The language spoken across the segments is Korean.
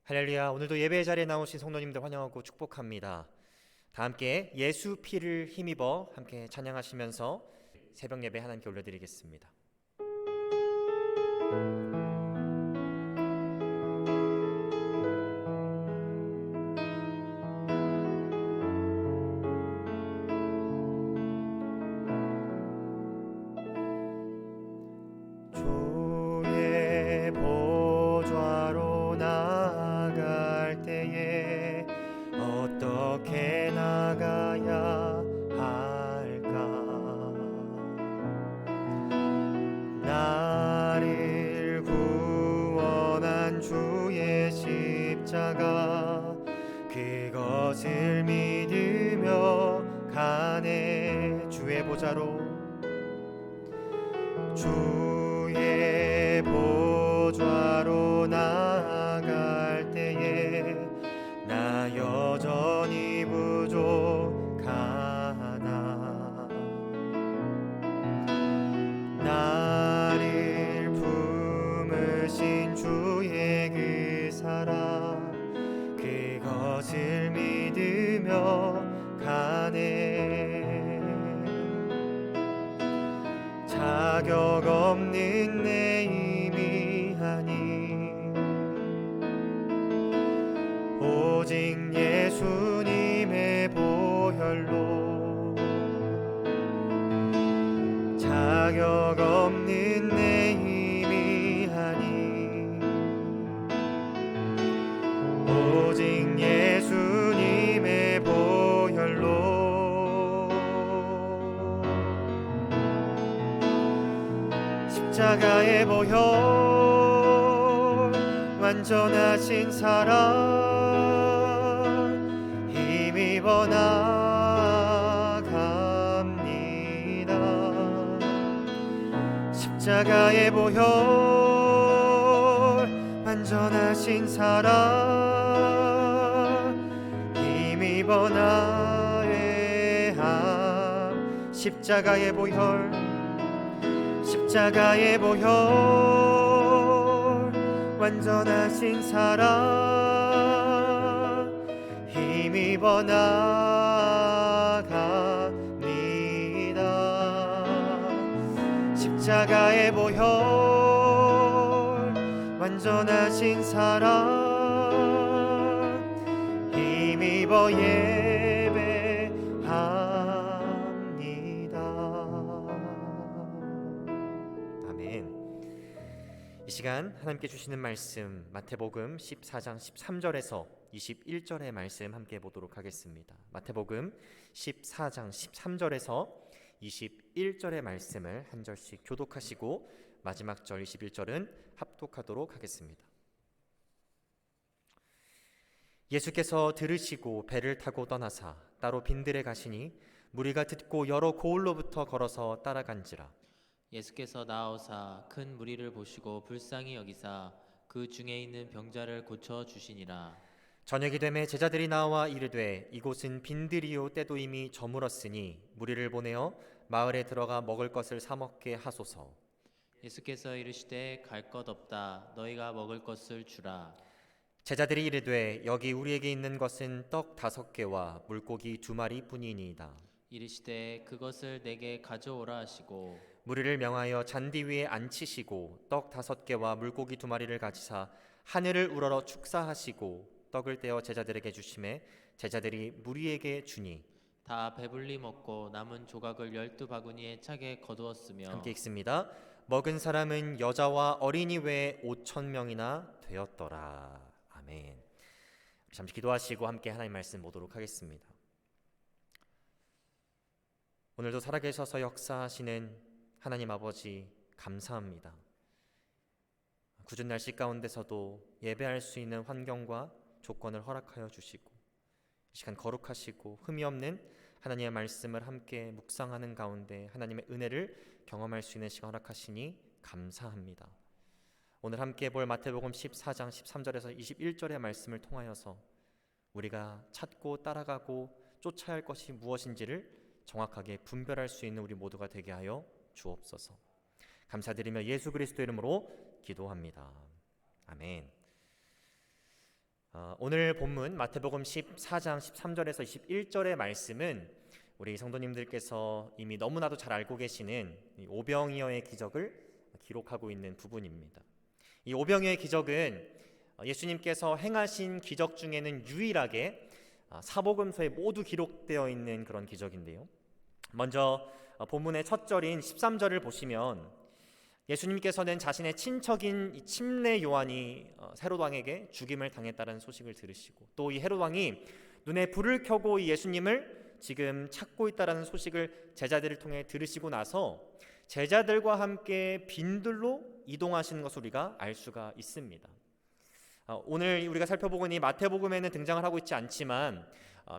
할렐루야. 오늘도 예배 자리에 나오신 성도님들 환영하고 축복합니다. 다 함께 예수 피를 힘입어 함께 찬양하시면서 새벽 예배 하나님께 올려드리겠습니다. 주의 보좌로 나아갈 때에 어떻게 나가야 할까? 나를 구원한 주의 십자가 그것을 믿으며 가네. 주의 보좌로 주의 보좌로 나아갈 때에 나 여전히 부족하나. 나를 품으신 주의 그 사랑 그것을 믿으며 가네. 자격 없는 내 힘이 아닌 오직 예수님의 보혈로 자격 없는 내 힘이 아닌 오직 예수님의 보혈로 십자가의 보혈 완전하신 사랑 힘입어 나갑니다. 십자가의 보혈 완전하신 사랑 힘입어 나갑니다. 십자가의 보혈 십자가의 보혈 완전하신 사랑 힘입어 나갑니다. 십자가의 보혈 완전하신 사랑 힘입어 이 시간 하나님께 주시는 말씀 마태복음 14장 13절에서 21절의 말씀 함께 보도록 하겠습니다. 마태복음 14장 13절에서 21절의 말씀을 한 절씩 교독하시고 마지막 절 21절은 합독하도록 하겠습니다. 예수께서 들으시고 배를 타고 떠나사 따로 빈들에 가시니 무리가 듣고 여러 고을로부터 걸어서 따라간지라. 예수께서 나오사 큰 무리를 보시고 불쌍히 여기사 그 중에 있는 병자를 고쳐 주시니라. 저녁이 되매 제자들이 나와 이르되 이곳은 빈들이요 때도 이미 저물었으니 무리를 보내어 마을에 들어가 먹을 것을 사 먹게 하소서. 예수께서 이르시되 갈 것 없다. 너희가 먹을 것을 주라. 제자들이 이르되 여기 우리에게 있는 것은 떡 5개와 물고기 2마리 뿐이니이다. 이르시되 그것을 내게 가져오라 하시고 무리를 명하여 잔디 위에 앉히시고 떡 5개와 물고기 2마리를 가지사 하늘을 우러러 축사하시고 떡을 떼어 제자들에게 주시매 제자들이 무리에게 주니 다 배불리 먹고 남은 조각을 12바구니에 차게 거두었으며. 함께 읽습니다. 먹은 사람은 여자와 어린이 외에 5,000명이나 되었더라. 아멘. 잠시 기도하시고 함께 하나님 말씀 보도록 하겠습니다. 오늘도 살아계셔서 역사하시는 하나님 아버지 감사합니다. 굳은 날씨 가운데서도 예배할 수 있는 환경과 조건을 허락하여 주시고 이 시간 거룩하시고 흠이 없는 하나님의 말씀을 함께 묵상하는 가운데 하나님의 은혜를 경험할 수 있는 시간 허락하시니 감사합니다. 오늘 함께 볼 마태복음 14장 13절에서 21절의 말씀을 통하여서 우리가 찾고 따라가고 쫓아야 할 것이 무엇인지를 정확하게 분별할 수 있는 우리 모두가 되게 하여 주옵소서. 감사드리며 예수 그리스도 이름으로 기도합니다. 아멘. 오늘 본문 마태복음 14장 13절에서 21절의 말씀은 우리 성도님들께서 이미 너무나도 잘 알고 계시는 이 오병이어의 기적을 기록하고 있는 부분입니다. 이 오병이어의 기적은 예수님께서 행하신 기적 중에는 유일하게 사복음서에 모두 기록되어 있는 그런 기적인데요. 먼저 본문의 첫 절인 13절을 보시면 예수님께서는 자신의 친척인 이 침례 요한이 헤롯 왕에게 죽임을 당했다는 소식을 들으시고, 또 이 헤롯 왕이 눈에 불을 켜고 이 예수님을 지금 찾고 있다는 소식을 제자들을 통해 들으시고 나서 제자들과 함께 빈들로 이동하시는 것을 우리가 알 수가 있습니다. 오늘 우리가 살펴보고 있는 마태복음에는 등장을 하고 있지 않지만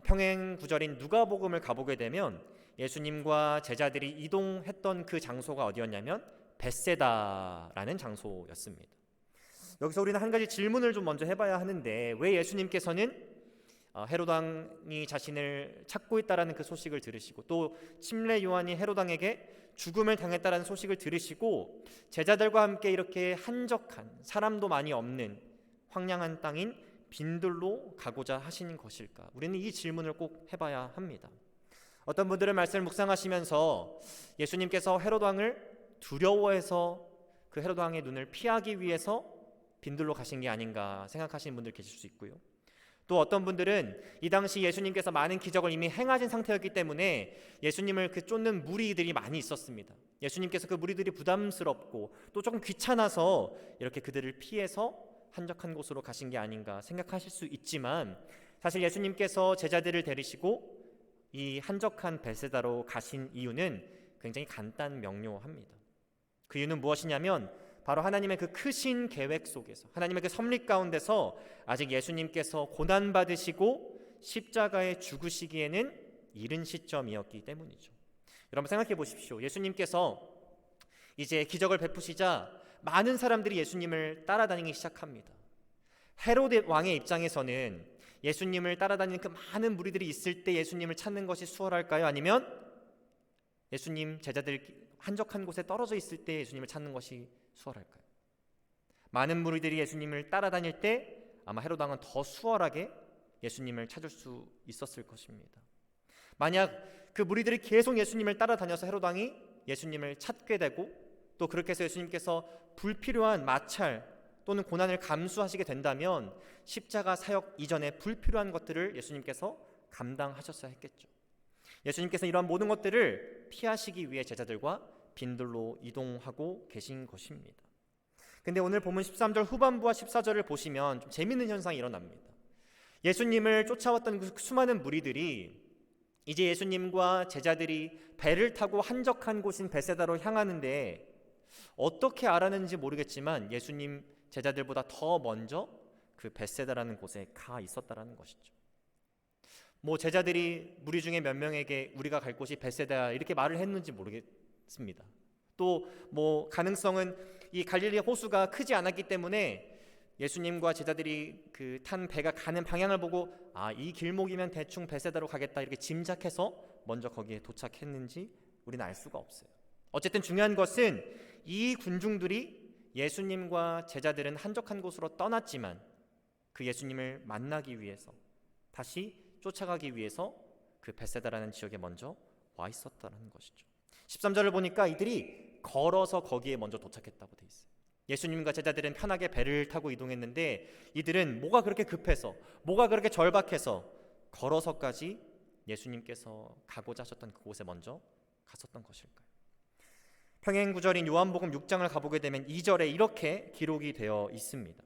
평행 구절인 누가복음을 가보게 되면 예수님과 제자들이 이동했던 그 장소가 어디였냐면 벳세다라는 장소였습니다. 여기서 우리는 한 가지 질문을 좀 먼저 해봐야 하는데, 왜 예수님께서는 헤롯 왕이 자신을 찾고 있다라는 그 소식을 들으시고, 또 침례 요한이 헤롯 왕에게 죽음을 당했다라는 소식을 들으시고 제자들과 함께 이렇게 한적한, 사람도 많이 없는 황량한 땅인 빈들로 가고자 하신 것일까? 우리는 이 질문을 꼭 해봐야 합니다. 어떤 분들은 말씀을 묵상하시면서 예수님께서 헤롯 왕을 두려워해서 그 헤롯 왕의 눈을 피하기 위해서 빈들로 가신 게 아닌가 생각하시는 분들 계실 수 있고요. 또 어떤 분들은 이 당시 예수님께서 많은 기적을 이미 행하신 상태였기 때문에 예수님을 쫓는 무리들이 많이 있었습니다. 예수님께서 그 무리들이 부담스럽고 또 조금 귀찮아서 이렇게 그들을 피해서 한적한 곳으로 가신 게 아닌가 생각하실 수 있지만, 사실 예수님께서 제자들을 데리시고 이 한적한 벳세다로 가신 이유는 굉장히 간단 명료합니다. 그 이유는 무엇이냐면 바로 하나님의 그 크신 계획 속에서, 하나님의 그 섭리 가운데서 아직 예수님께서 고난받으시고 십자가에 죽으시기에는 이른 시점이었기 때문이죠. 여러분 생각해 보십시오. 예수님께서 이제 기적을 베푸시자 많은 사람들이 예수님을 따라다니기 시작합니다. 헤롯 왕의 입장에서는 예수님을 따라다니는 그 많은 무리들이 있을 때 예수님을 찾는 것이 수월할까요? 아니면 예수님 제자들 한적한 곳에 떨어져 있을 때 예수님을 찾는 것이 수월할까요? 많은 무리들이 예수님을 따라다닐 때 아마 헤롯 왕은 더 수월하게 예수님을 찾을 수 있었을 것입니다. 만약 그 무리들이 계속 예수님을 따라다녀서 헤롯 왕이 예수님을 찾게 되고, 또 그렇게 해서 예수님께서 불필요한 마찰 또는 고난을 감수하시게 된다면 십자가 사역 이전에 불필요한 것들을 예수님께서 감당하셨어야 했겠죠. 예수님께서 이러한 모든 것들을 피하시기 위해 제자들과 빈들로 이동하고 계신 것입니다. 근데 오늘 본문 13절 후반부와 14절을 보시면 좀 재미있는 현상이 일어납니다. 예수님을 쫓아왔던 그 수많은 무리들이 이제 예수님과 제자들이 배를 타고 한적한 곳인 벳세다로 향하는데, 어떻게 알았는지 모르겠지만 예수님 제자들보다 더 먼저 그 벳세다라는 곳에 가 있었다라는 것이죠. 제자들이 무리 중에 몇 명에게 우리가 갈 곳이 벳세다 이렇게 말을 했는지 모르겠습니다. 또 가능성은 이 갈릴리 호수가 크지 않았기 때문에 예수님과 제자들이 그 탄 배가 가는 방향을 보고 이 길목이면 대충 벳세다로 가겠다 이렇게 짐작해서 먼저 거기에 도착했는지 우리는 알 수가 없어요. 어쨌든 중요한 것은 이 군중들이 예수님과 제자들은 한적한 곳으로 떠났지만 그 예수님을 만나기 위해서, 다시 쫓아가기 위해서 그 벳세다라는 지역에 먼저 와 있었다는 것이죠. 13절을 보니까 이들이 걸어서 거기에 먼저 도착했다고 돼 있어요. 예수님과 제자들은 편하게 배를 타고 이동했는데 이들은 뭐가 그렇게 급해서, 뭐가 그렇게 절박해서 걸어서까지 예수님께서 가고자 하셨던 그곳에 먼저 갔었던 것일까요? 평행 구절인 요한복음 6장을 가보게 되면 2절에 이렇게 기록이 되어 있습니다.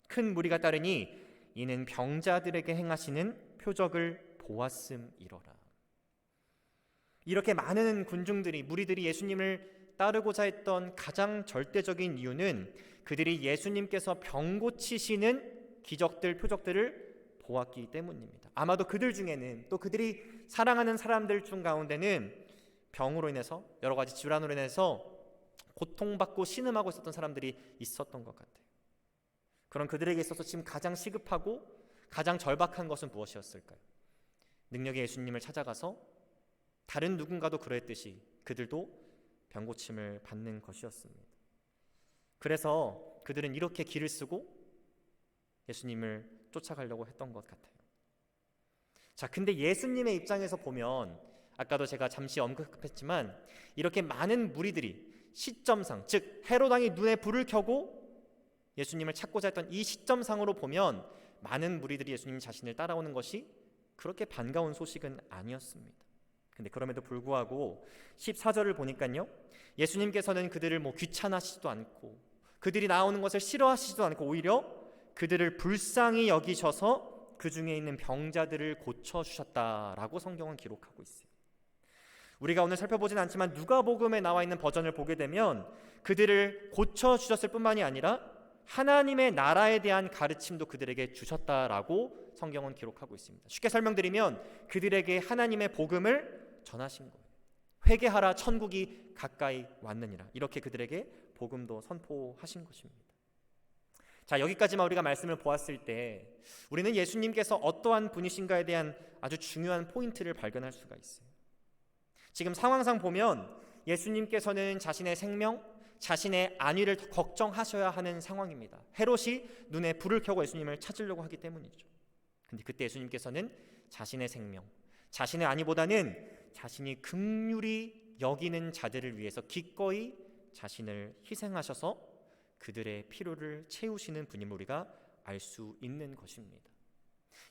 큰 무리가 따르니 이는 병자들에게 행하시는 표적을 보았음이로라. 이렇게 많은 군중들이, 무리들이 예수님을 따르고자 했던 가장 절대적인 이유는 그들이 예수님께서 병 고치시는 기적들, 표적들을 보았기 때문입니다. 아마도 그들 중에는, 또 그들이 사랑하는 사람들 중 가운데는 병으로 인해서, 여러 가지 질환으로 인해서 고통받고 신음하고 있었던 사람들이 있었던 것 같아요. 그런 그들에게 있어서 지금 가장 시급하고 가장 절박한 것은 무엇이었을까요? 능력의 예수님을 찾아가서 다른 누군가도 그랬듯이 그들도 병고침을 받는 것이었습니다. 그래서 그들은 이렇게 길을 쓰고 예수님을 쫓아가려고 했던 것 같아요. 자, 근데 예수님의 입장에서 보면 아까도 제가 잠시 언급했지만 이렇게 많은 무리들이 시점상, 즉 헤롯 왕이 눈에 불을 켜고 예수님을 찾고자 했던 이 시점상으로 보면 많은 무리들이 예수님 자신을 따라오는 것이 그렇게 반가운 소식은 아니었습니다. 근데 그럼에도 불구하고 14절을 보니까요, 예수님께서는 그들을 귀찮아하시지도 않고 그들이 나오는 것을 싫어하시지도 않고 오히려 그들을 불쌍히 여기셔서 그 중에 있는 병자들을 고쳐주셨다라고 성경은 기록하고 있어요. 우리가 오늘 살펴보진 않지만 누가복음에 나와 있는 버전을 보게 되면 그들을 고쳐주셨을 뿐만이 아니라 하나님의 나라에 대한 가르침도 그들에게 주셨다라고 성경은 기록하고 있습니다. 쉽게 설명드리면 그들에게 하나님의 복음을 전하신 거예요. 회개하라, 천국이 가까이 왔느니라. 이렇게 그들에게 복음도 선포하신 것입니다. 자, 여기까지만 우리가 말씀을 보았을 때 우리는 예수님께서 어떠한 분이신가에 대한 아주 중요한 포인트를 발견할 수가 있어요. 지금 상황상 보면 예수님께서는 자신의 생명, 자신의 안위를 걱정하셔야 하는 상황입니다. 헤롯이 눈에 불을 켜고 예수님을 찾으려고 하기 때문이죠. 근데 그때 예수님께서는 자신의 생명, 자신의 안위보다는 자신이 긍휼히 여기는 자들을 위해서 기꺼이 자신을 희생하셔서 그들의 필요를 채우시는 분임을 우리가 알 수 있는 것입니다.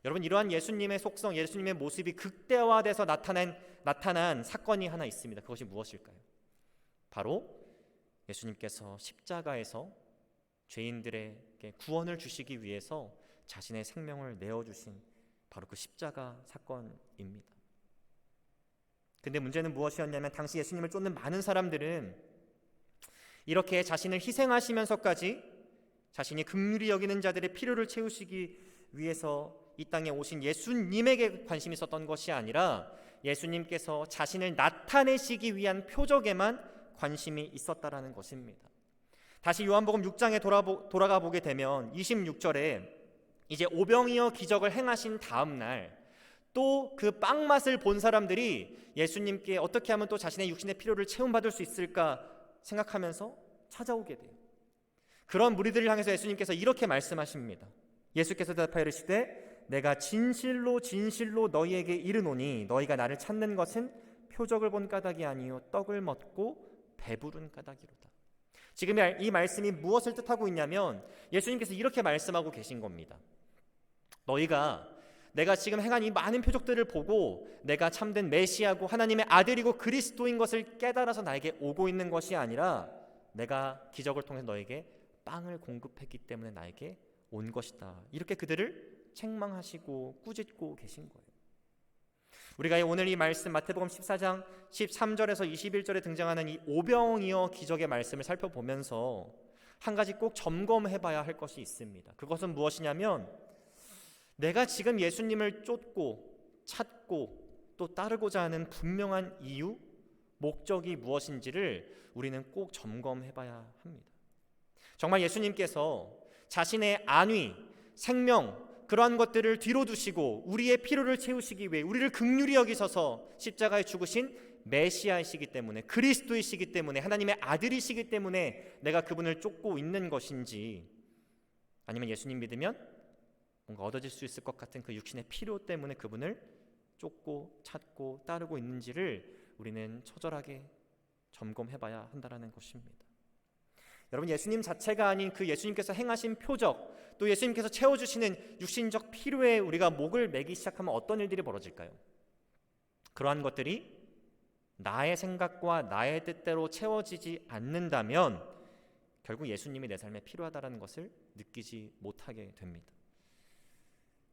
여러분, 이러한 예수님의 속성, 예수님의 모습이 극대화돼서 나타난 사건이 하나 있습니다. 그것이 무엇일까요? 바로 예수님께서 십자가에서 죄인들에게 구원을 주시기 위해서 자신의 생명을 내어주신 바로 그 십자가 사건입니다. 근데 문제는 무엇이었냐면 당시 예수님을 쫓는 많은 사람들은 이렇게 자신을 희생하시면서까지 자신이 긍휼히 여기는 자들의 필요를 채우시기 위해서 이 땅에 오신 예수님에게 관심이 있었던 것이 아니라 예수님께서 자신을 나타내시기 위한 표적에만 관심이 있었다라는 것입니다. 다시 요한복음 6장에 돌아가 보게 되면 26절에 이제 오병이어 기적을 행하신 다음 날 또 그 빵 맛을 본 사람들이 예수님께 어떻게 하면 또 자신의 육신의 필요를 채움받을 수 있을까 생각하면서 찾아오게 돼요. 그런 무리들을 향해서 예수님께서 이렇게 말씀하십니다. 예수께서 대답하여 이르시되 내가 진실로 진실로 너희에게 이르노니 너희가 나를 찾는 것은 표적을 본 까닭이 아니요 떡을 먹고 배부른 까닭이로다. 지금 이 말씀이 무엇을 뜻하고 있냐면 예수님께서 이렇게 말씀하고 계신 겁니다. 너희가 내가 지금 행한 이 많은 표적들을 보고 내가 참된 메시아고 하나님의 아들이고 그리스도인 것을 깨달아서 나에게 오고 있는 것이 아니라 내가 기적을 통해서 너에게 빵을 공급했기 때문에 나에게 온 것이다. 이렇게 그들을 책망하시고 꾸짖고 계신 거예요. 우리가 오늘 이 말씀 마태복음 14장 13절에서 21절에 등장하는 이 오병이어 기적의 말씀을 살펴보면서 한 가지 꼭 점검해봐야 할 것이 있습니다. 그것은 무엇이냐면 내가 지금 예수님을 쫓고 찾고 또 따르고자 하는 분명한 이유, 목적이 무엇인지를 우리는 꼭 점검해봐야 합니다. 정말 예수님께서 자신의 안위, 생명 그러한 것들을 뒤로 두시고 우리의 필요를 채우시기 위해 우리를 긍휼히 여기셔서 십자가에 죽으신 메시아이시기 때문에 그리스도이시기 때문에 하나님의 아들이시기 때문에 내가 그분을 쫓고 있는 것인지 아니면 예수님 믿으면 뭔가 얻어질 수 있을 것 같은 그 육신의 필요 때문에 그분을 쫓고 찾고 따르고 있는지를 우리는 처절하게 점검해봐야 한다는 것입니다. 여러분, 예수님 자체가 아닌 그 예수님께서 행하신 표적 또 예수님께서 채워주시는 육신적 필요에 우리가 목을 매기 시작하면 어떤 일들이 벌어질까요? 그러한 것들이 나의 생각과 나의 뜻대로 채워지지 않는다면 결국 예수님이 내 삶에 필요하다는 것을 느끼지 못하게 됩니다.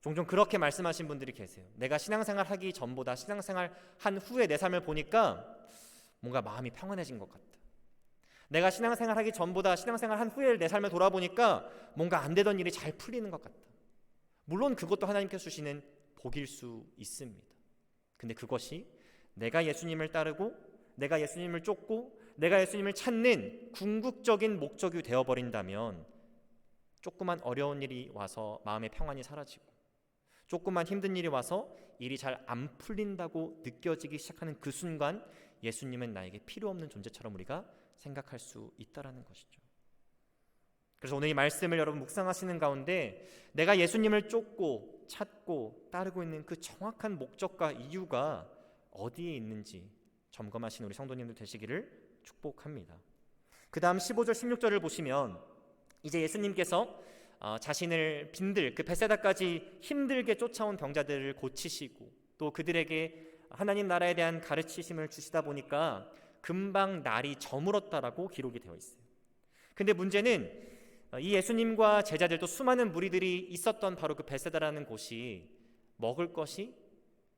종종 그렇게 말씀하신 분들이 계세요. 내가 신앙생활 하기 전보다 신앙생활 한 후에 내 삶을 보니까 뭔가 마음이 평안해진 것 같다. 내가 신앙생활 하기 전보다 신앙생활 한 후에 내 삶을 돌아보니까 뭔가 안 되던 일이 잘 풀리는 것 같다. 물론 그것도 하나님께서 주시는 복일 수 있습니다. 근데 그것이 내가 예수님을 따르고 내가 예수님을 쫓고 내가 예수님을 찾는 궁극적인 목적이 되어버린다면 조그만 어려운 일이 와서 마음의 평안이 사라지고 조그만 힘든 일이 와서 일이 잘 안 풀린다고 느껴지기 시작하는 그 순간 예수님은 나에게 필요 없는 존재처럼 우리가 생각할 수 있다라는 것이죠. 그래서 오늘 이 말씀을 여러분 묵상하시는 가운데 내가 예수님을 쫓고 찾고 따르고 있는 그 정확한 목적과 이유가 어디에 있는지 점검하시는 우리 성도님들 되시기를 축복합니다. 그 다음 15절 16절을 보시면 이제 예수님께서 자신을 빈들 그 벳세다까지 힘들게 쫓아온 병자들을 고치시고 또 그들에게 하나님 나라에 대한 가르치심을 주시다 보니까 금방 날이 저물었다라고 기록이 되어 있어요. 근데 문제는 이 예수님과 제자들 또 수많은 무리들이 있었던 바로 그 벳세다라는 곳이 먹을 것이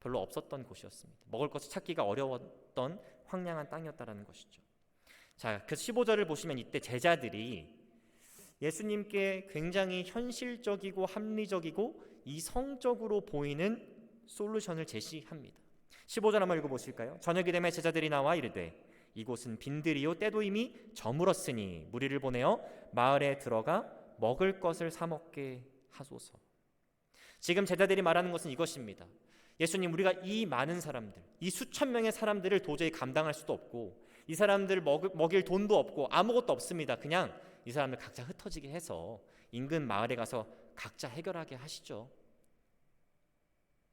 별로 없었던 곳이었습니다. 먹을 것을 찾기가 어려웠던 황량한 땅이었다라는 것이죠. 자, 그 15절을 보시면 이때 제자들이 예수님께 굉장히 현실적이고 합리적이고 이성적으로 보이는 솔루션을 제시합니다. 15절 한번 읽어보실까요? 저녁이 되매 제자들이 나와 이르되 이곳은 빈들이요 때도 이미 저물었으니 무리를 보내어 마을에 들어가 먹을 것을 사 먹게 하소서. 지금 제자들이 말하는 것은 이것입니다. 예수님, 우리가 이 많은 사람들, 이 수천 명의 사람들을 도저히 감당할 수도 없고 이 사람들 먹일 돈도 없고 아무것도 없습니다. 그냥 이 사람들 각자 흩어지게 해서 인근 마을에 가서 각자 해결하게 하시죠.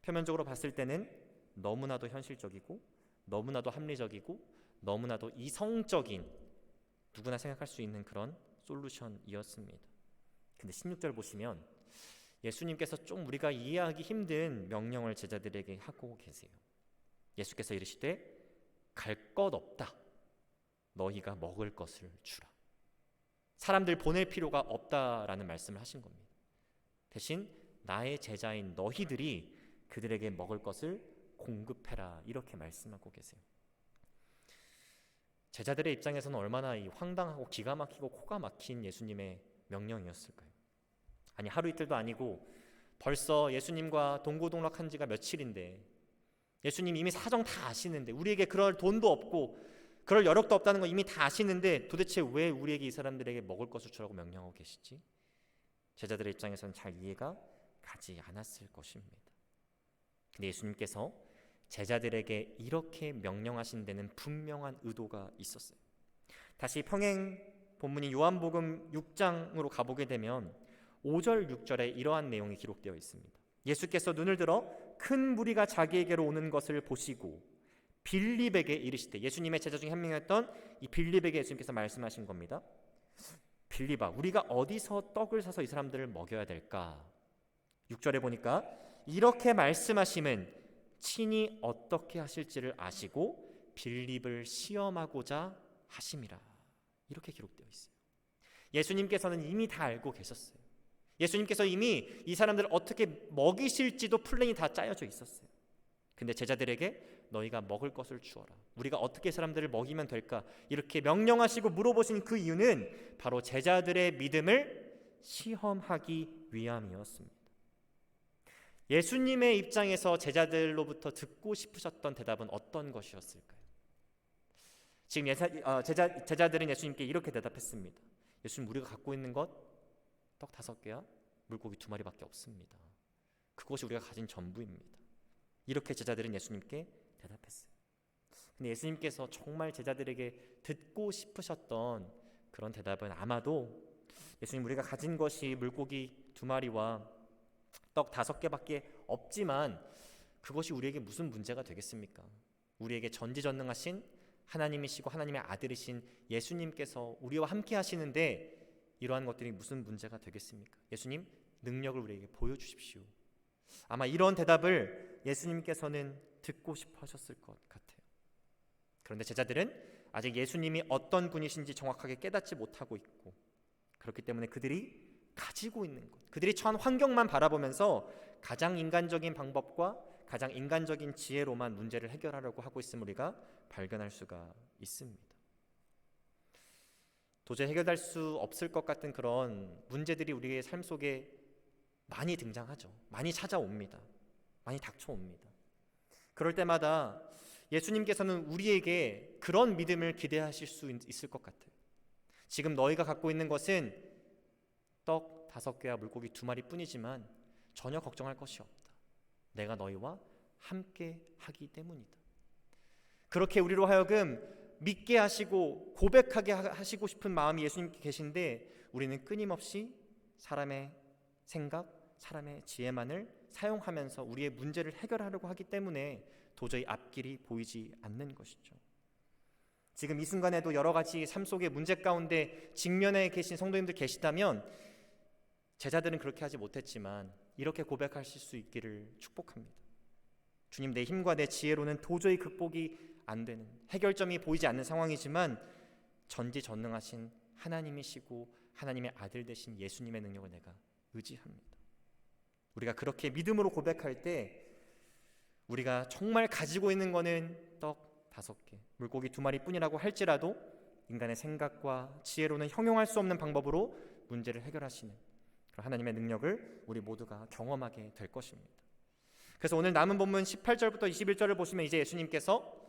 표면적으로 봤을 때는 너무나도 현실적이고 너무나도 합리적이고 너무나도 이성적인 누구나 생각할 수 있는 그런 솔루션이었습니다. 근데 16절 보시면 예수님께서 좀 우리가 이해하기 힘든 명령을 제자들에게 하고 계세요. 예수께서 이르시되 갈 것 없다. 너희가 먹을 것을 주라. 사람들 보낼 필요가 없다라는 말씀을 하신 겁니다. 대신 나의 제자인 너희들이 그들에게 먹을 것을 공급해라 이렇게 말씀하고 계세요. 제자들의 입장에서는 얼마나 이 황당하고 기가 막히고 코가 막힌 예수님의 명령이었을까요? 아니 하루 이틀도 아니고 벌써 예수님과 동고동락한 지가 며칠인데 예수님 이미 사정 다 아시는데 우리에게 그럴 돈도 없고 그럴 여력도 없다는 거 이미 다 아시는데 도대체 왜 우리에게 이 사람들에게 먹을 것을 주라고 명령하고 계시지? 제자들의 입장에서는 잘 이해가 가지 않았을 것입니다. 근데 예수님께서 제자들에게 이렇게 명령하신 데는 분명한 의도가 있었어요. 다시 평행 본문인 요한복음 6장으로 가보게 되면 5절 6절에 이러한 내용이 기록되어 있습니다. 예수께서 눈을 들어 큰 무리가 자기에게로 오는 것을 보시고 빌립에게 이르시되, 예수님의 제자 중에 한 명이었던 이 빌립에게 예수님께서 말씀하신 겁니다. 빌립아, 우리가 어디서 떡을 사서 이 사람들을 먹여야 될까? 6절에 보니까 이렇게 말씀하심은 친히 어떻게 하실지를 아시고 빌립을 시험하고자 하심이라. 이렇게 기록되어 있어요. 예수님께서는 이미 다 알고 계셨어요. 예수님께서 이미 이 사람들을 어떻게 먹이실지도 플랜이 다 짜여져 있었어요. 근데 제자들에게 너희가 먹을 것을 주어라. 우리가 어떻게 사람들을 먹이면 될까? 이렇게 명령하시고 물어보신 그 이유는 바로 제자들의 믿음을 시험하기 위함이었습니다. 예수님의 입장에서 제자들로부터 듣고 싶으셨던 대답은 어떤 것이었을까요? 지금 제자들은 예수님께 이렇게 대답했습니다. 예수님, 우리가 갖고 있는 것 떡 5개와 물고기 2마리밖에 없습니다. 그것이 우리가 가진 전부입니다. 이렇게 제자들은 예수님께 대답했어요. 근데 예수님께서 정말 제자들에게 듣고 싶으셨던 그런 대답은 아마도 예수님, 우리가 가진 것이 물고기 2마리와 떡 5개밖에 없지만 그것이 우리에게 무슨 문제가 되겠습니까? 우리에게 전지전능하신 하나님이시고 하나님의 아들이신 예수님께서 우리와 함께 하시는데 이러한 것들이 무슨 문제가 되겠습니까? 예수님, 능력을 우리에게 보여주십시오. 아마 이런 대답을 예수님께서는 듣고 싶어 하셨을 것 같아요. 그런데 제자들은 아직 예수님이 어떤 분이신지 정확하게 깨닫지 못하고 있고, 그렇기 때문에 그들이 가지고 있는 것, 그들이 처한 환경만 바라보면서 가장 인간적인 방법과 가장 인간적인 지혜로만 문제를 해결하려고 하고 있음을 우리가 발견할 수가 있습니다. 도저히 해결될 수 없을 것 같은 그런 문제들이 우리의 삶 속에 많이 등장하죠. 많이 찾아옵니다. 많이 닥쳐옵니다. 그럴 때마다 예수님께서는 우리에게 그런 믿음을 기대하실 수 있을 것 같아요. 지금 너희가 갖고 있는 것은 떡 5개와 물고기 2마리 뿐이지만 전혀 걱정할 것이 없다. 내가 너희와 함께 하기 때문이다. 그렇게 우리로 하여금 믿게 하시고 고백하게 하시고 싶은 마음이 예수님께 계신데 우리는 끊임없이 사람의 생각, 사람의 지혜만을 사용하면서 우리의 문제를 해결하려고 하기 때문에 도저히 앞길이 보이지 않는 것이죠. 지금 이 순간에도 여러 가지 삶 속의 문제 가운데 직면해 계신 성도님들 계시다면 제자들은 그렇게 하지 못했지만 이렇게 고백하실 수 있기를 축복합니다. 주님, 내 힘과 내 지혜로는 도저히 극복이 안 되는, 해결점이 보이지 않는 상황이지만 전지전능하신 하나님이시고 하나님의 아들 되신 예수님의 능력을 내가 의지합니다. 우리가 그렇게 믿음으로 고백할 때 우리가 정말 가지고 있는 거는 떡 5개, 물고기 2마리 뿐이라고 할지라도 인간의 생각과 지혜로는 형용할 수 없는 방법으로 문제를 해결하시는 그런 하나님의 능력을 우리 모두가 경험하게 될 것입니다. 그래서 오늘 남은 본문 18절부터 21절을 보시면 이제 예수님께서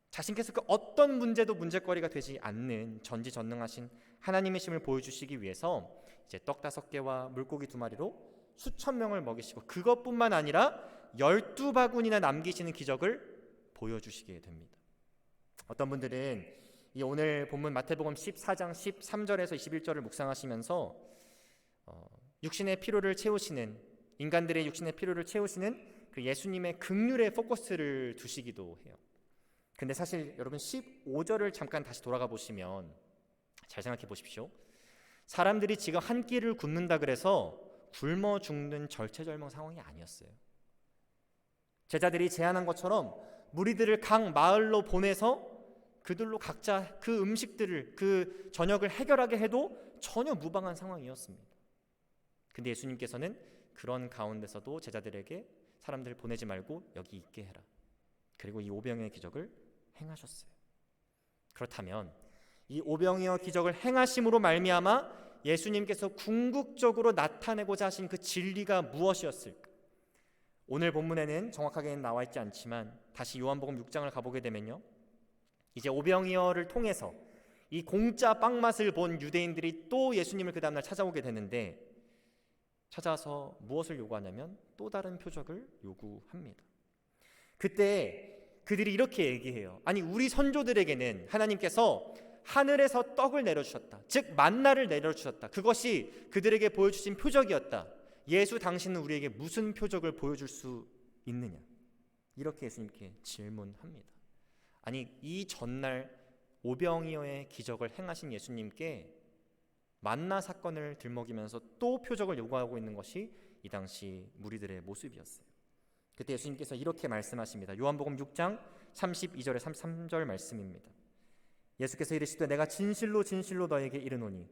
자신께서 그 어떤 문제도 문제거리가 되지 않는 전지전능하신 하나님이심을 보여주시기 위해서 이제 떡 5개와 물고기 2마리로 수천 명을 먹이시고 그것뿐만 아니라 12바구니나 남기시는 기적을 보여주시게 됩니다. 어떤 분들은 이 오늘 본문 마태복음 14장 13절에서 21절을 묵상하시면서 육신의 피로를 채우시는, 인간들의 육신의 피로를 채우시는 그 예수님의 긍휼에 포커스를 두시기도 해요. 근데 사실 여러분 15절을 잠깐 다시 돌아가 보시면 잘 생각해 보십시오. 사람들이 지금 한 끼를 굶는다 그래서 굶어 죽는 절체절명 상황이 아니었어요. 제자들이 제안한 것처럼 무리들을 각 마을로 보내서 그들로 각자 그 음식들을, 그 저녁을 해결하게 해도 전혀 무방한 상황이었습니다. 근데 예수님께서는 그런 가운데서도 제자들에게 사람들을 보내지 말고 여기 있게 해라, 그리고 이 오병이어의 기적을 행하셨어요. 그렇다면 이 오병이어 기적을 행하심으로 말미암아 예수님께서 궁극적으로 나타내고자 하신 그 진리가 무엇이었을까? 오늘 본문에는 정확하게는 나와 있지 않지만 다시 요한복음 6장을 가보게 되면요, 이제 오병이어를 통해서 이 공짜 빵 맛을 본 유대인들이 또 예수님을 그 다음날 찾아오게 되는데, 찾아서 무엇을 요구하냐면 또 다른 표적을 요구합니다. 그때 그들이 이렇게 얘기해요. 아니, 우리 선조들에게는 하나님께서 하늘에서 떡을 내려주셨다, 즉 만나를 내려주셨다, 그것이 그들에게 보여주신 표적이었다. 예수 당신은 우리에게 무슨 표적을 보여줄 수 있느냐, 이렇게 예수님께 질문합니다. 아니, 이 전날 오병이어의 기적을 행하신 예수님께 만나 사건을 들먹이면서 또 표적을 요구하고 있는 것이 이 당시 무리들의 모습이었어요. 그때 예수님께서 이렇게 말씀하십니다. 요한복음 6장 32절에 33절 말씀입니다. 예수께서 이르시되 내가 진실로 진실로 너에게 이르노니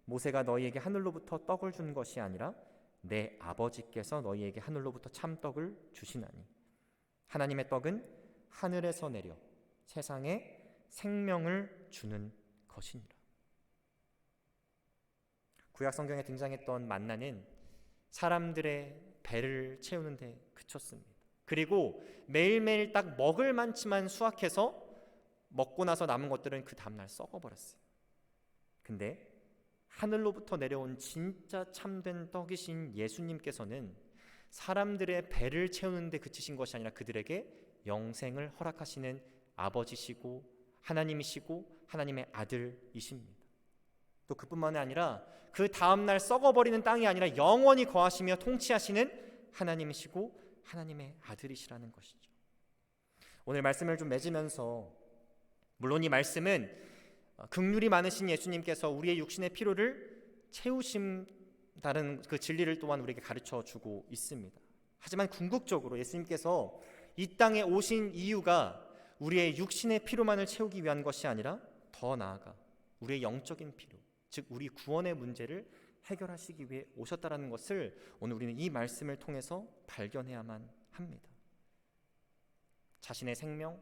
모세가 너희에게 하늘로부터 떡을 준 것이 아니라 내 아버지께서 너희에게 하늘로부터 참떡을 주시나니 하나님의 떡은 하늘에서 내려 세상에 생명을 주는 것이니라. 구약 성경에 등장했던 만나는 사람들의 배를 채우는 데 그쳤습니다. 그리고 매일매일 딱 먹을 만치만 수확해서 먹고 나서 남은 것들은 그 다음날 썩어버렸어요. 근데 하늘로부터 내려온 진짜 참된 떡이신 예수님께서는 사람들의 배를 채우는 데 그치신 것이 아니라 그들에게 영생을 허락하시는 아버지시고 하나님이시고 하나님의 아들이십니다. 또 그뿐만이 아니라 그 다음날 썩어버리는 땅이 아니라 영원히 거하시며 통치하시는 하나님이시고 하나님의 아들이시라는 것이죠. 오늘 말씀을 좀 맺으면서, 물론 이 말씀은 긍휼이 많으신 예수님께서 우리의 육신의 피로를 채우신다는 그 진리를 또한 우리에게 가르쳐 주고 있습니다. 하지만 궁극적으로 예수님께서 이 땅에 오신 이유가 우리의 육신의 피로만을 채우기 위한 것이 아니라 더 나아가 우리의 영적인 피로, 즉 우리 구원의 문제를 해결하시기 위해 오셨다라는 것을 오늘 우리는 이 말씀을 통해서 발견해야만 합니다. 자신의 생명,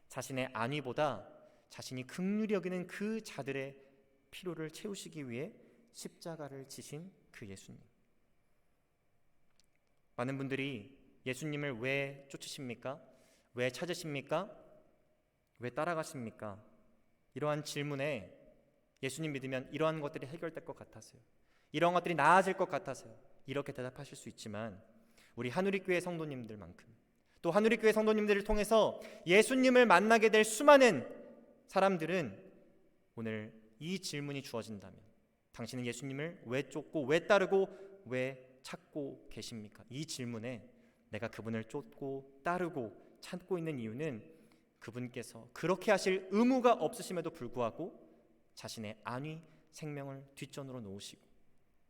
자신의 안위보다 자신이 긍휼히 여기는 그 자들의 피로를 채우시기 위해 십자가를 지신 그 예수님. 많은 분들이 예수님을 왜 쫓으십니까? 왜 찾으십니까? 왜 따라가십니까? 이러한 질문에 예수님 믿으면 이러한 것들이 해결될 것 같아서요, 이러한 것들이 나아질 것 같아서요, 이렇게 대답하실 수 있지만 우리 하누리교회 성도님들만큼, 또 하누리교회 성도님들을 통해서 예수님을 만나게 될 수많은 사람들은 오늘 이 질문이 주어진다면, 당신은 예수님을 왜 쫓고 왜 따르고 왜 찾고 계십니까? 이 질문에 내가 그분을 쫓고 따르고 찾고 있는 이유는 그분께서 그렇게 하실 의무가 없으심에도 불구하고 자신의 안위 생명을 뒷전으로 놓으시고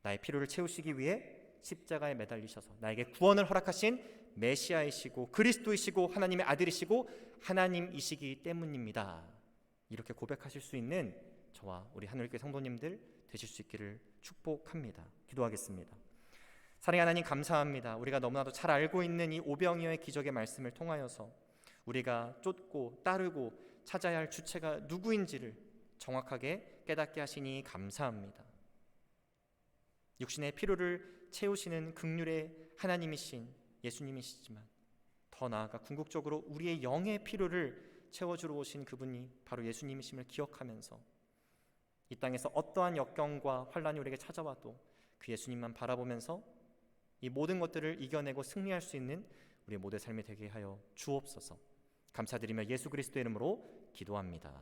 나의 필요를 채우시기 위해 십자가에 매달리셔서 나에게 구원을 허락하신 메시아이시고 그리스도이시고 하나님의 아들이시고 하나님이시기 때문입니다. 이렇게 고백하실 수 있는 저와 우리 하늘교회 성도님들 되실 수 있기를 축복합니다. 기도하겠습니다. 사랑의 하나님, 감사합니다. 우리가 너무나도 잘 알고 있는 이 오병이어의 기적의 말씀을 통하여서 우리가 쫓고 따르고 찾아야 할 주체가 누구인지를 정확하게 깨닫게 하시니 감사합니다. 육신의 필요를 채우시는 긍휼의 하나님이신 예수님이시지만 더 나아가 궁극적으로 우리의 영의 필요를 채워주러 오신 그분이 바로 예수님이심을 기억하면서 이 땅에서 어떠한 역경과 환란이 우리에게 찾아와도 그 예수님만 바라보면서 이 모든 것들을 이겨내고 승리할 수 있는 우리의 모두의 삶이 되게 하여 주옵소서. 감사드리며 예수 그리스도의 이름으로 기도합니다.